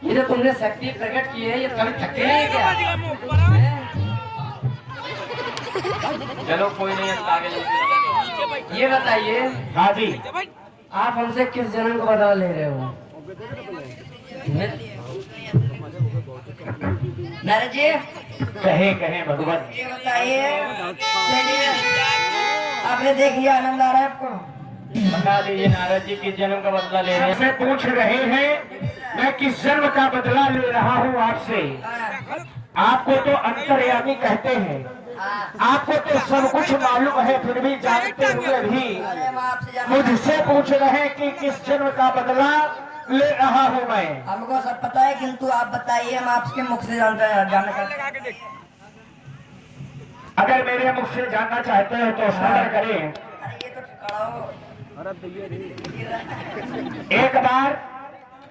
ये जो तुमने शक्ति प्रकट की है, ये कभी थकते नहीं क्या? हैं? चलो कोई नहीं, आगे चलते। ये बताइए, हाँ जी। आप हमसे किस जन्म का बदला ले रहे हो? नारद जी, कहे कहे भगवान। ये बताइए, चलिए, आपने देख लिया, आनंद आ रहा है आपको? बता दीजिए नारद जी, किस जन्म का बदला ले रहे हैं? आपसे पूछ रहे हैं मैं किस जन्म का बदला ले रहा हूँ आपसे। आपको तो अंतर्यामी कहते हैं, आपको तो सब कुछ मालूम है, फिर भी जानते हुए भी मुझसे पूछ रहे हैं कि किस जन्म का बदला ले रहा हूँ मैं। हमको सब पता है, किंतु आप बताइए, हम आपके मुख से जानना चाहते हैं। अगर मेरे मुख से जानना चाहते हैं तो सबर करें। अरे ये तो खड़ा हो। एक बार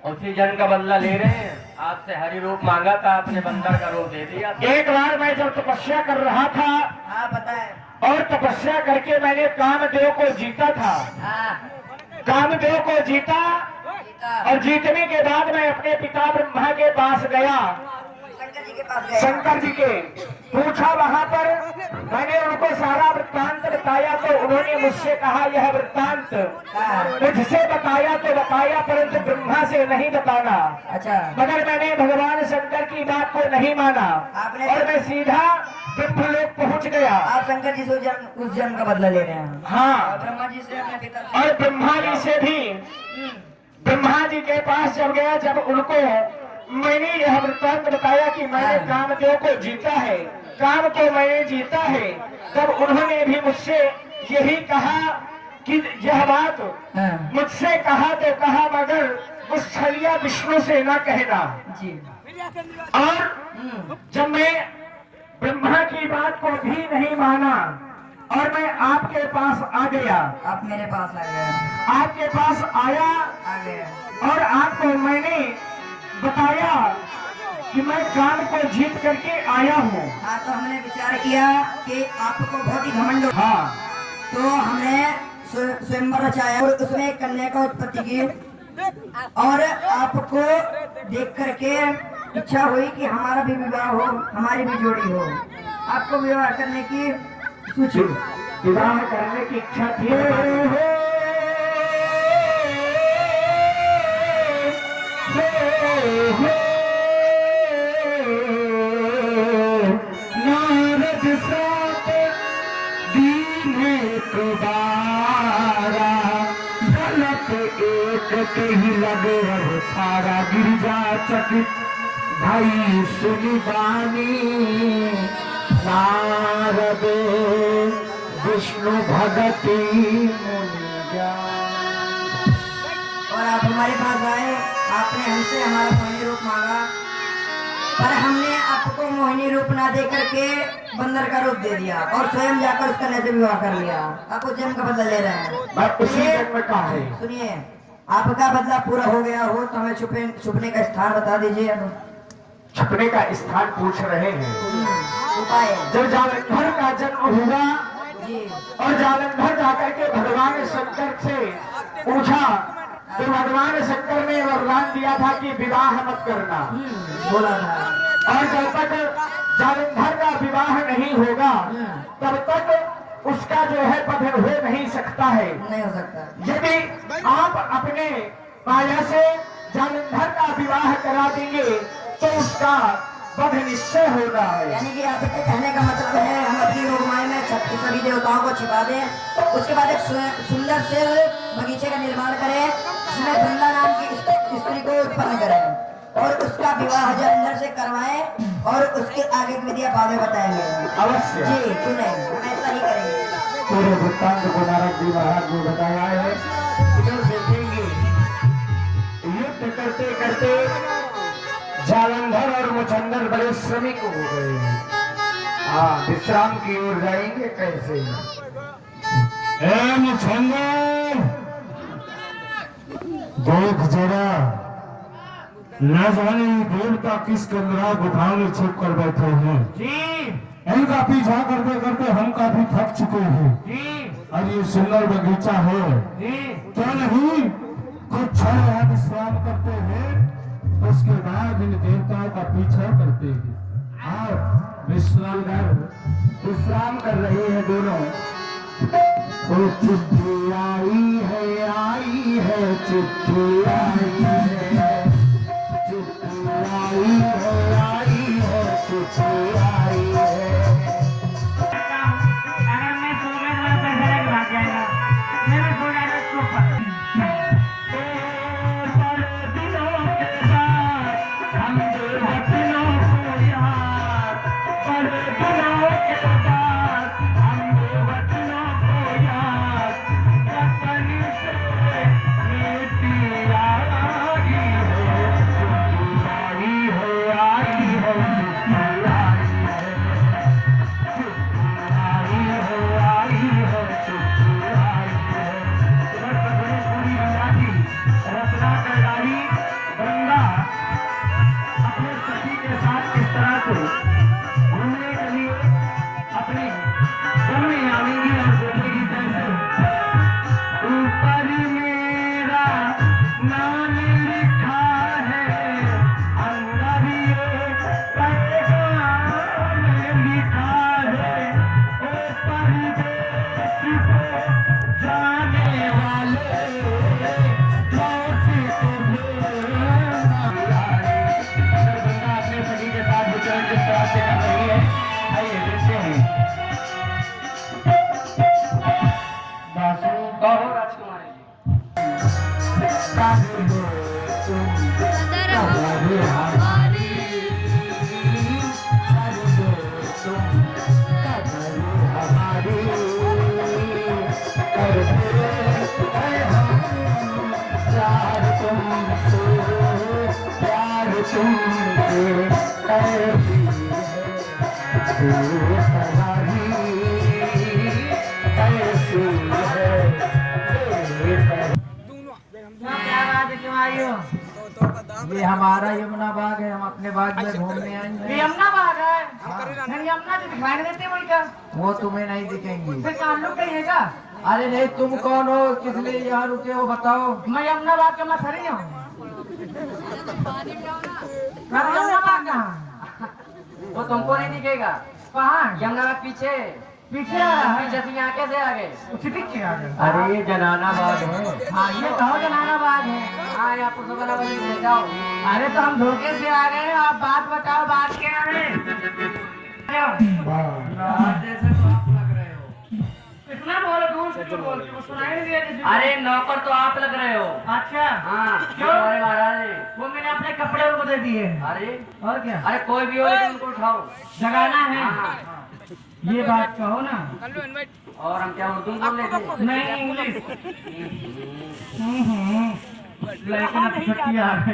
उसी जन्म का बदला ले रहे हैं। आपसे हरि रूप मांगा था, आपने बंदर का रूप दे दिया। एक बार मैं जब तपस्या कर रहा था हाँ बताए। और तपस्या करके मैंने कामदेव को जीता था। हाँ कामदेव को जीता सीता। और जीतने के बाद मैं अपने पिता ब्रह्मा के पास गया, शंकर जी के पास गए। शंकर जी के पूछा। वहां पर मैंने उनको सारा वृत्तांत बताया तो उन्होंने मुझसे कहा यह वृत्तांत मुझसे बताया तो बताया, परंतु ब्रह्मा से नहीं बताना। अच्छा, मगर मैंने भगवान शंकर की बात को नहीं माना आपने- और मैं सीधा ब्रह्मलोक पहुंच गया। आप शंकर जी से उस जन्म का बदला ले रहे हैं? हाँ, और ब्रह्मा जी से अपने पिता से? और ब्रह्मा जी से भी, ब्रह्मा जी के पास जब गया, जब उनको मैंने यह वृत्तांत बताया कि मैंने कामदेव को जीता है, काम को मैंने जीता है, तब उन्होंने भी मुझसे यही कहा कि यह बात हाँ। मुझसे कहा तो कहा, मगर उस छलिया विष्णु से न कहना। जी। और जब मैं ब्रह्मा की बात को भी नहीं माना और मैं आपके पास आ गया, आप मेरे पास आ गए। आपके पास आया आ गए। और आपको मैंने बताया कि मैं काम को जीत करके आया हूँ। हाँ, तो हमने विचार किया कि आपको बहुत ही घमंड हो। हाँ, तो हमने स्वयंवर रचाया और उसमें एक कन्या का उत्पत्ति की और आपको देख करके इच्छा हुई कि हमारा भी विवाह हो, हमारी भी जोड़ी हो। आपको विवाह करने की सूची, विवाह करने की इच्छा थी। नारद साथ दीने कुबारा, गलत एक कहीं लगे अवतारा। गिरिजा चकित भाई सुनी बानी, नारद विष्णु भगति मुनि ज्ञान। और आप हमारे पास आए, आपने हमसे हमारा मोहिनी रूप मांगा, पर हमने आपको मोहिनी रूप ना दे करके बंदर का रूप दे दिया और स्वयं जाकर उसका कन्या से विवाह कर लिया। आपको जन्म का बदला ले रहे हैं। बात उसी जन्म का है। सुनिए, आपका बदला पूरा हो गया हो तो हमें छुपने का स्थान बता दीजिए। अब छुपने का स्थान पूछ रहे हैं। उपाय। जब जालंधर का जन्म हुआ जी। और जालंधर जाकर के भगवान शंकर से पूछा तो भगवान शंकर ने वरदान दिया था कि विवाह मत करना। बोला था। और जब तक जालंधर का विवाह नहीं होगा तब तक उसका जो है पद हो नहीं सकता है। नहीं हो सकता। यदि आप अपने माया से जालंधर का विवाह करा देंगे तो उसका वध निश्चय हो रहा है। यानी कि आपके कहने का मतलब है हम अपनी योगमाया में सभी देवताओं को छिपा दें, उसके बाद एक सुंदर से बगीचे का निर्माण करें जिसमें गंगा नाम की स्त्री को उत्पन्न करें और उसका विवाह जालंधर से करवाएं और उसके आगे की विधियां बाद में बताएंगे। अवश्य जी, क्यों नहीं, हम ऐसा ही करेंगे। पूरे वृत्तांत को नारद जी महाराज ने बताया है। इधर देखेंगे युद्ध करते करते जालंधर और मुचंदर बड़े श्रमिक हो गए हैं। हाँ, विश्राम की ओर जाएंगे कैसे? ए मुचंदर, देख जरा, न जाने ये देवता किस कंदरा गुफा में छुप कर बैठे हैं। जी, इनका पीछा करते करते हम काफी थक चुके हैं। जी, और ये सुंदर बगीचा है। जी, क्या नहीं कुछ क्षण यहाँ विश्राम करते हैं? उसके बाद इन देवताओं का पीछा करते हैं। आओ विश्राम कर रहे हैं दोनों। वो चिट्ठी आई है चिट्ठी आई है, चिट्ठी आई है चिट्ठी आई है। अगर मैं सो गया तो मेरा पैसा लग भाग जाएगा। मैं भी सो जाएगा इसके ऊपर। क्या बात है, क्यों आई हो? ये हमारा यमुना बाग है, हम अपने बाग में घूमने आए ये हैं। यमुना बाग है। नहीं, यमुना तो दिखाई नहीं देती वही का। वो तुम्हें नहीं दिखेंगी। फिर कहाँ लुक गई है क्या? अरे नहीं, तुम कौन हो, किस लिए यहाँ रुके हो बताओ। मैं यमुना बाग का मछली हूँ। यमुना बाग कहाँ? वो तुमको नहीं दिखेगा। कहाँ? यमुना बाग पीछे पीछे आ रहा है। पीछे से यहाँ कैसे आ गए? उसी पीछे आ गए। अरे ये जनाना बाग है। हाँ, ये कहो जनाना बाग है। हाँ यहाँ पर सुबह बजे ले जाओ। अरे तो हम धोखे से आ गए हैं, आप बात बताओ, बात क्या है? जैसे तो आप लग रहे हो। कितना बोलो, दूर से क्यों बोलते हो? सुनाई नहीं दिया किसी को? अरे नौकर तो आप लग रहे हो। अच्छा, हाँ क्यों? हमारे महाराज जी। वो मैंने अपने कपड़े उनको दे दिए। अरे और क्या? अरे कोई भी हो लेकिन उनको उठाओ। जगाना है। हाँ। ये बात कहो ना। और हम क्या उर्दू बोल रहे थे? नहीं, इंग्लिश। लेकिन अब छुट्टी आ गई।